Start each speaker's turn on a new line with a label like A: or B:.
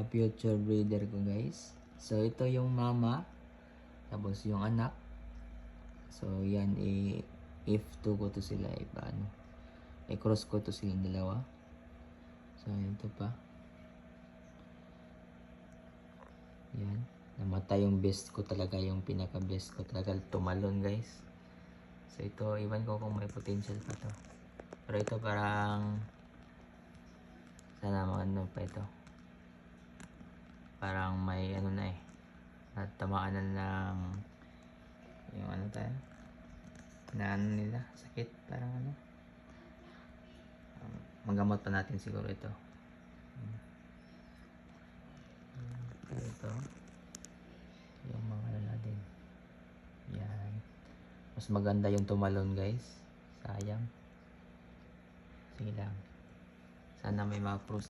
A: future breeder ko guys. So ito yung mama, tapos yung anak. So yan if 2 ko to sila paano. I-cross ko to silang dalawa. So ito pa. Yan. Namatay yung best ko talaga, yung pinaka best ko talaga, tumalon guys. So ito, iwan ko kung may potential pa to. Pero ito parang sana ano pa ito. Parang may ano na natamaan na ng yung ano tayo. Na ano nila, sakit, parang ano. Magamot pa natin siguro ito. Ito. Yung mga ano natin. Yan. Mas maganda yung tumalon guys. Sayang. Sige lang. Sana may mga cruise.